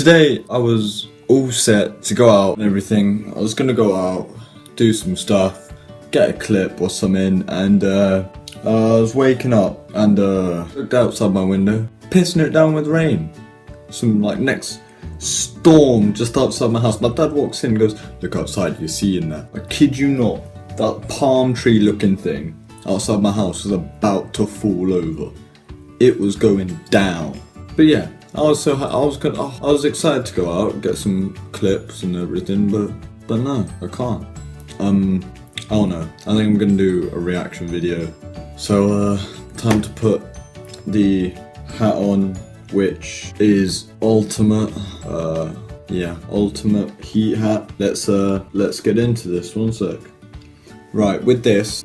today I was all set to go out and everything. I was gonna go out, do some stuff, get a clip or something, and I was waking up and looked outside my window, pissing it down with rain. Some like next storm just outside my house. My dad walks in and goes, "Look outside, you're seeing that?" I kid you not, that palm tree looking thing outside my house was about to fall over. It was going down. But yeah, I was excited to go out, get some clips and everything, but no, I can't. I don't know. I think I'm gonna do a reaction video. So time to put the hat on, which is ultimate. Ultimate heat hat. Let's get into this. One sec. Right, with this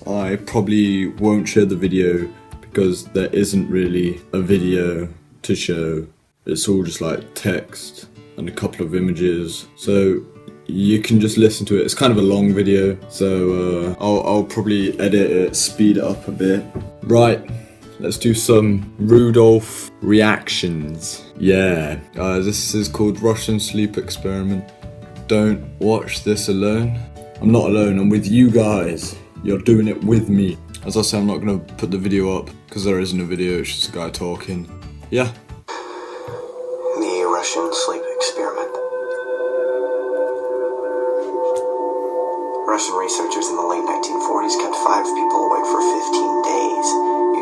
I probably won't share the video because there isn't really a video to show. It's all just like text and a couple of images, so you can just listen to it. It's kind of a long video, so I'll probably edit it, speed it up a bit. Right, let's do some Rudolf reactions. Yeah, this is called Russian Sleep Experiment. Don't watch this alone. I'm not alone, I'm with you guys. You're doing it with me. As I say, I'm not gonna put the video up because there isn't a video, it's just a guy talking. Yeah. The Russian Sleep Experiment. Russian researchers in the late 1940s kept 5 people awake for 15 days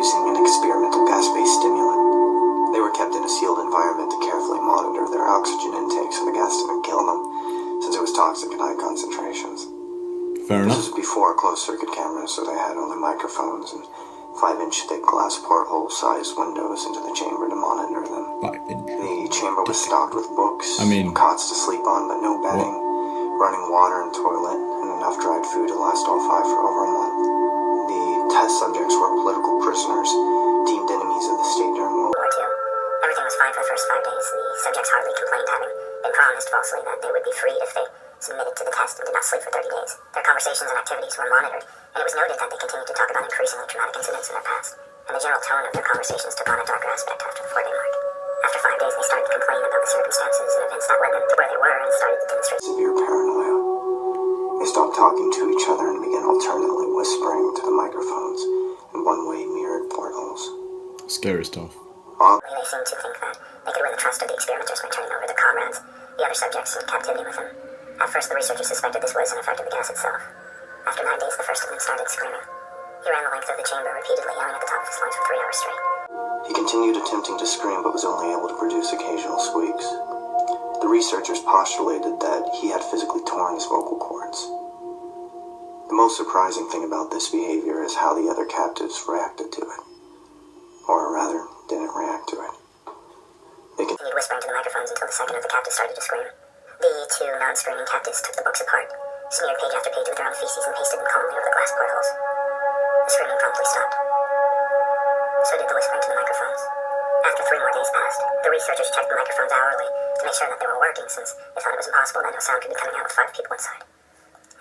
using an experimental gas-based stimulant. They were kept in a sealed environment to carefully monitor their oxygen intake so the gas didn't kill them, since it was toxic at high concentrations. Fair enough. This was before closed-circuit cameras, so they had only microphones and 5-inch thick glass porthole-sized windows into the chamber to monitor them. The chamber was stocked with books, cots to sleep on, but no bedding, running water and toilet, and enough dried food to last all 5 for over a month. The test subjects were political prisoners, deemed enemies of the state during World War II. Everything was fine for the first 5 days. The subjects hardly complained, having been promised falsely that they would be freed if they submitted to the test and did not sleep for 30 days. Their conversations and activities were monitored, and it was noted that they continued to talk about increasingly traumatic incidents in their past, and the general tone of their conversations took on a darker aspect after the 4-day mark. After 5 days, they started to complain about the circumstances and events that led them to where they were and started to demonstrate severe paranoia. They stopped talking to each other and began alternately whispering to the microphones in one-way mirrored portholes. Scary stuff. They seemed to think that they could win the trust of the experimenters by turning over their comrades, the other subjects, in captivity with them. At first, the researchers suspected this was an effect of the gas itself. After 9 days, the first of them started screaming. He ran the length of the chamber, repeatedly yelling at the top of his lungs for 3 hours straight. He continued attempting to scream, but was only able to produce occasional squeaks. The researchers postulated that he had physically torn his vocal cords. The most surprising thing about this behavior is how the other captives reacted to it. Or rather, didn't react to it. They continued whispering to the microphones until the second of the captives started to scream. The 2 non-screaming captives took the books apart, smeared page after page with their own feces, and pasted them calmly over the glass portholes. The screaming promptly stopped. So did the whispering to the microphones. After 3 more days passed, the researchers checked the microphones hourly to make sure that they were working, since they thought it was impossible that no sound could be coming out with 5 people inside.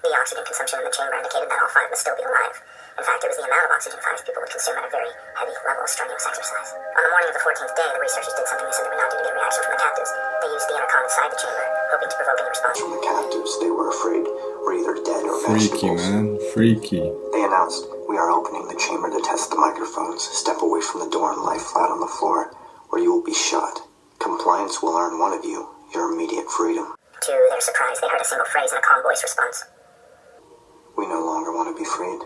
The oxygen consumption in the chamber indicated that all 5 would still be alive. In fact, it was the amount of oxygen 5 people would consume at a very heavy level of strenuous exercise. On the morning of the 14th day, the researchers did something they said they would not do to get reaction from the captives. They used the intercom inside the chamber, hoping to provoke any response from the captives. They were afraid were either dead or vegetables. Freaky, man. Freaky. They announced, "We are opening the chamber to test the microphones. Step away from the door and lie flat on the floor, or you will be shot. Compliance will earn one of you your immediate freedom." To their surprise, they heard a single phrase in a calm voice response. "We no longer want to be freed."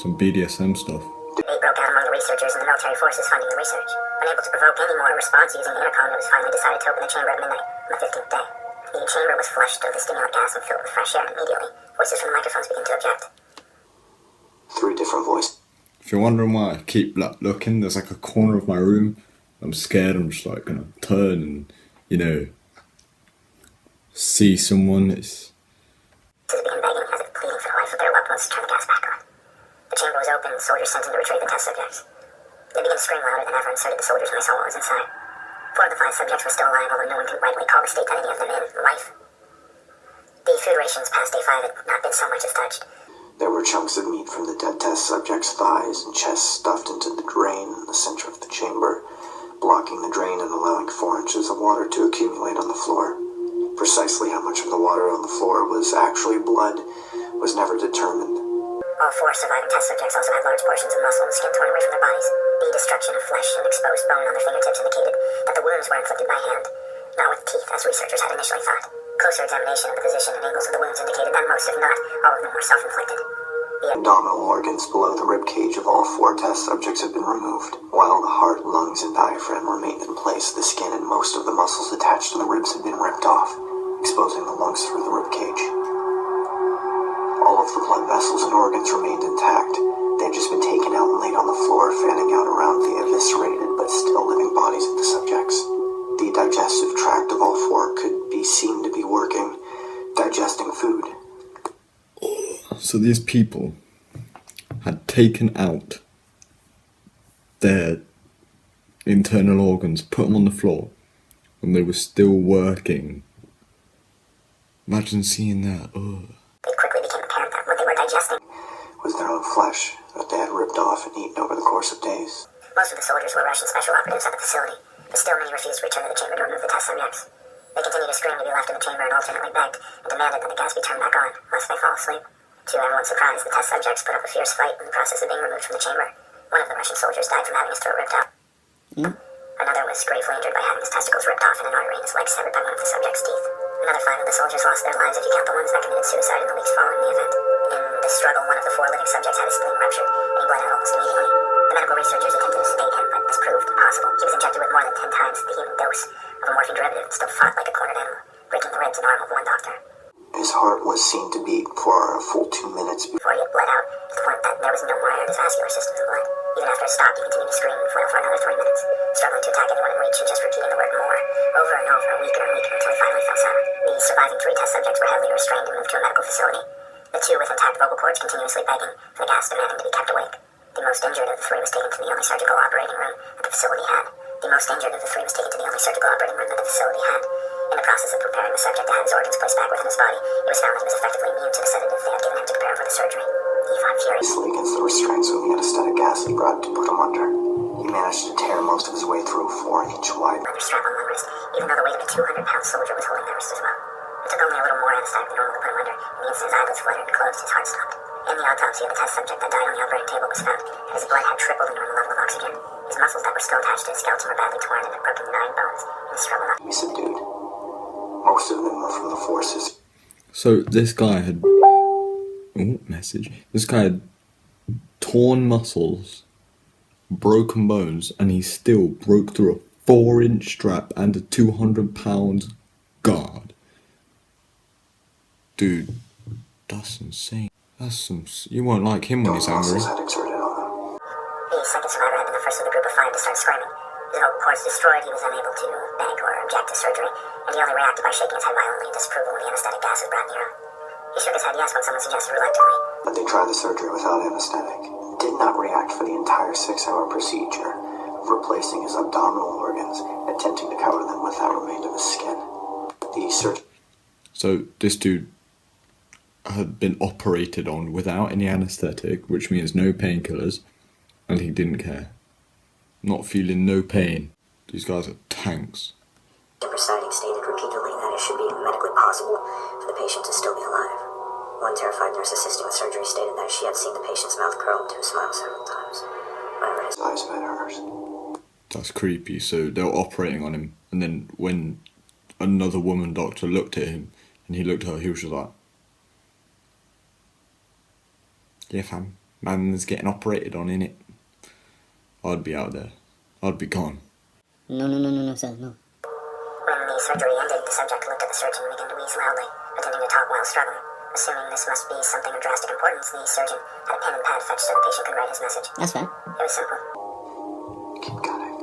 Some BDSM stuff. Debate broke out among the researchers and the military forces funding the research. Unable to provoke any more response using the intercom, it was finally decided to open the chamber at midnight on the 15th day. The chamber was flushed of the stimulant gas and filled with fresh air immediately. Voices from the microphones began to object. 3 different voices. If you're wondering why I keep looking, there's like a corner of my room. I'm scared, I'm just like gonna turn and, see someone. It's... began begging as if pleading for the life of their loved ones to turn the gas back on. The chamber was open and soldiers sent in to retrieve the test subjects. They began to scream louder than ever, and so did the soldiers when they saw what was inside. 4 of the 5 subjects were still alive, although no one could rightly call the state that any of them in life. The food rations past day 5 had not been so much as touched. There were chunks of meat from the dead test subjects' thighs and chests stuffed into the drain in the center of the chamber, blocking the drain and allowing 4 inches of water to accumulate on the floor. Precisely how much of the water on the floor was actually blood was never determined. All 4 surviving test subjects also had large portions of muscle and skin torn away from their bodies. The destruction of flesh and exposed bone on their fingertips indicated that the wounds were inflicted by hand, not with teeth as researchers had initially thought. Closer examination of the position and angles of the wounds indicated that most, if not all of them, were self-inflicted. The abdominal organs below the rib cage of all 4 test subjects had been removed. While the heart, lungs, and diaphragm remained in place, the skin and most of the muscles attached to the ribs had been ripped off, exposing the lungs through the rib cage. All of the blood vessels and organs remained intact. They had just been taken out and laid on the floor, fanning out around the eviscerated but still living bodies of the subjects. The digestive tract of all 4 could be seen to be working, digesting food. So these people had taken out their internal organs, put them on the floor, and they were still working. Imagine seeing that. Ugh. It quickly became apparent that what they were digesting was their own flesh that they had ripped off and eaten over the course of days. Most of the soldiers were Russian special operatives at the facility, but still many refused to return to the chamber to remove the test subjects. They continued to scream to be left in the chamber and alternately begged and demanded that the gas be turned back on, lest they fall asleep. To everyone's surprise, the test subjects put up a fierce fight in the process of being removed from the chamber. One of the Russian soldiers died from having his throat ripped out. Another was gravely injured by having his testicles ripped off and an artery in his leg severed by one of the subject's teeth. Another 5 of the soldiers lost their lives if you count the ones that committed suicide in the weeks following the event. In the struggle, one of the 4 living subjects had his spleen ruptured, and he bled out almost immediately. The medical researchers attempted to sedate him, but this proved impossible. He was injected with more than 10 times the human dose of a morphine derivative and still fought like a cornered animal, breaking the ribs and arm of one doctor. His heart was seen to beat for a full 2 minutes before he had bled out, to the point that there was no more air in his vascular system in the blood. Even after it stopped, he continued to scream and flail for another 3 minutes, struggling to attack anyone in reach and just repeating the word more, over and over, weaker and weaker, until he finally fell silent. The surviving 3 test subjects were heavily restrained and moved to a medical facility, the 2 with intact vocal cords continuously begging for the gas, demanding to be kept awake. The most injured of the 3 was taken to the only surgical operating room that the facility had. In the process of preparing the subject to have his organs placed back within his body, it was found that he was effectively immune to the sedative they had given him to prepare him for the surgery. He fought furiously against the restraints when the anesthetic gas had brought to put him under. He managed to tear most of his way through a 4-inch wide leather strap on one wrist, even though the weight of a 200-pound soldier was holding that wrist as well. It took only a little more anesthetic than normal to put him under, and the instant his eyelids fluttered and closed, his heart stopped. In the autopsy of the test subject that died on the operating table was found that his blood had tripled the normal level of oxygen. His muscles that were still attached to his skeleton were badly torn and had broken 9 bones in the struggle not to be subdued. Most of them were from the forces. So this guy had... This guy had torn muscles, broken bones, and he still broke through a 4-inch strap and a 200-pound guard. Dude, that's insane. You won't like him when he's angry. Had exerted on them. The second survivor had been the first of the group of 5 to start screaming. His vocal cords destroyed, he was unable to beg or object to surgery, and he only reacted by shaking his head violently in disapproval when the anesthetic gas was brought near him. He shook his head yes when someone suggested reluctantly. But they tried the surgery without anesthetic. Did not react for the entire 6-hour procedure of replacing his abdominal organs, attempting to cover them with that remained of his skin. So this dude had been operated on without any anesthetic, which means no painkillers, and he didn't care. Not feeling no pain. These guys are tanks. The presiding stated repeatedly that it should be medically possible for the patient to still be alive. One terrified nurse assisting with surgery stated that she had seen the patient's mouth curl into a smile several times. Whenever his eyes met hers. That's creepy. So they were operating on him, and then when another woman doctor looked at him, and he looked at her, he was just like, "Yeah, fam, man's getting operated on, innit?" I'd be out there. I'd be gone. No, sir, no. When the surgery ended, the subject looked at the surgeon and began to wheeze loudly, pretending to talk while struggling. Assuming this must be something of drastic importance, the surgeon had a pen and pad fetched so the patient could write his message. That's fair. It was simple. Keep cutting.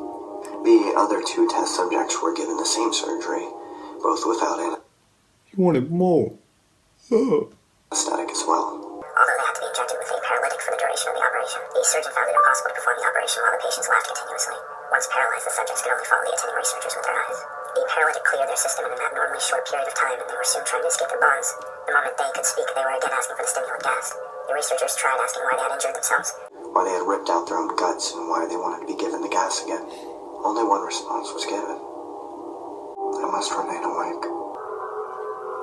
The other 2 test subjects were given the same surgery, both without You wanted more. anesthetic as well. Although they had to be injected with a paralytic for the duration of the operation, the surgeon found it impossible to perform the operation while the patients laughed continuously. Once paralyzed, the subjects could only follow the attending researchers with their eyes. The paralytic cleared their system in an abnormally short period of time, and they were soon trying to escape their bonds. The moment they could speak, they were again asking for the stimulant gas. The researchers tried asking why they had injured themselves, why they had ripped out their own guts, and why they wanted to be given the gas again. Only one response was given. I must remain awake.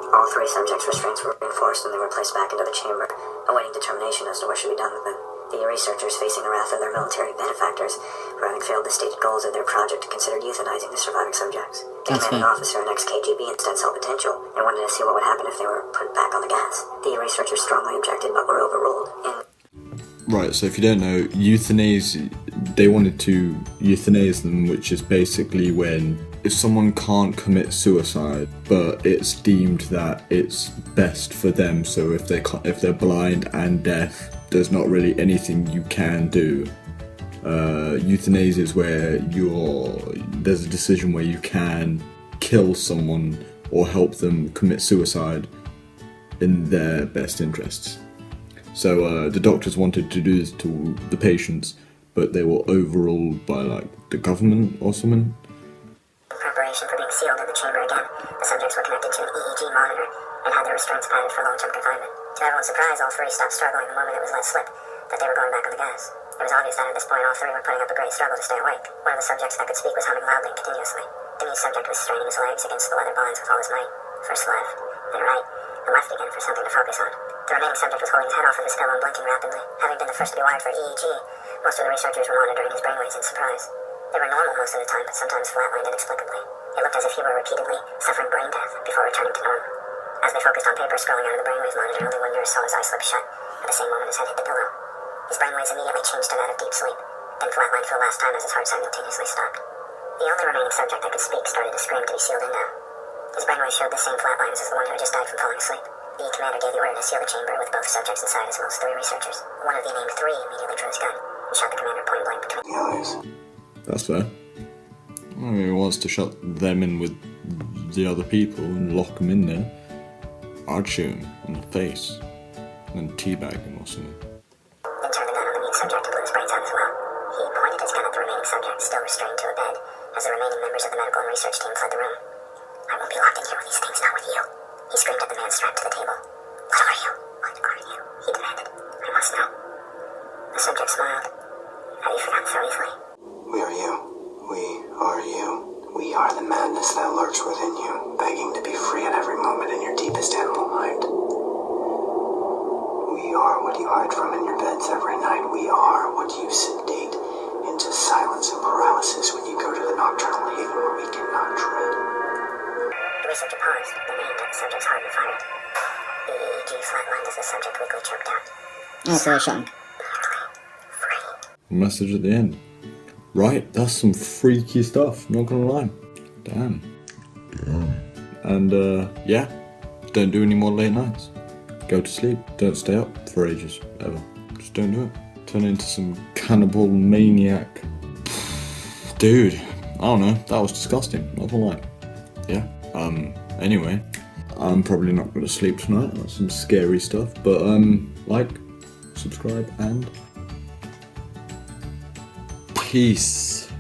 All 3 subjects' restraints were reinforced and they were placed back into the chamber, awaiting determination as to what should be done with them. The researchers, facing the wrath of their military benefactors for having failed the stated goals of their project, considered euthanizing the surviving subjects. The That's commanding fair. officer and ex-KGB instead saw potential and wanted to see what would happen if they were put back on the gas. The researchers strongly objected but were overruled. Right, so if you don't know, euthanasia, they wanted to euthanize them, which is basically when if someone can't commit suicide, but it's deemed that it's best for them, so if they're blind and deaf, there's not really anything you can do. Euthanasia is where there's a decision where you can kill someone or help them commit suicide in their best interests. So the doctors wanted to do this to the patients, but they were overruled by like the government or something. Preparation for being sealed in the chamber again, the subjects were connected to an EEG monitor and had their restraints padded for long-term confinement. To everyone's surprise, all 3 stopped struggling the moment it was let slip that they were going back on the gas. It was obvious that at this point all 3 were putting up a great struggle to stay awake. One of the subjects that could speak was humming loudly and continuously. The mute subject was straining his legs against the leather bonds with all his might. First left, then right, and left again for something to focus on. The remaining subject was holding his head off of his pillow and blinking rapidly. Having been the first to be wired for EEG, most of the researchers were monitoring his brainwaves in surprise. They were normal most of the time, but sometimes flatlined inexplicably. It looked as if he were repeatedly suffering brain death before returning to normal. As they focused on paper scrolling out of the brainwave monitor, only one nurse saw his eye slip shut. At the same moment, his head hit the pillow. His brainwaves immediately changed to that of deep sleep, then flatlined for the last time as his heart simultaneously stopped. The only remaining subject that could speak started to scream to be sealed in now. His brainwaves showed the same flat lines as the one who had just died from falling asleep. The commander gave the order to seal the chamber with both subjects inside as well as 3 researchers. One of the named 3 immediately drew his gun and shot the commander point blank between The eyes. That's fair. I mean, he wants to shut them in with the other people and lock them in there. I'd shoot him in the face and then teabag him or something. Then turned the gun on the mute subject and blew his brains out as well. He pointed his gun at the remaining subject, still restrained to a bed, as the remaining members of the medical and research team fled the room. I won't be locked in here with these things, not with you. He screamed at the man strapped to the table. What are you? What are you? He demanded. I must know. The subject smiled. Have you forgotten so easily? We are you. We are you. We are the madness that lurks within you, begging to be free at every moment in your deepest animal mind. We are what you hide from in your beds every night. We are what you sedate into silence and paralysis when you go to the nocturnal haven where we cannot tread. The researcher paused, then aimed at the subject's heart and fired. The EEG flatlined as the subject weakly choked out. Oh, so I shot him. Free. Message at the end. Right, that's some freaky stuff, not gonna lie. Damn. And yeah, don't do any more late nights. Go to sleep, don't stay up for ages, ever. Just don't do it. Turn into some cannibal maniac. Dude, I don't know, that was disgusting, not gonna lie. Yeah, anyway, I'm probably not gonna sleep tonight, that's some scary stuff, but like, subscribe, and peace.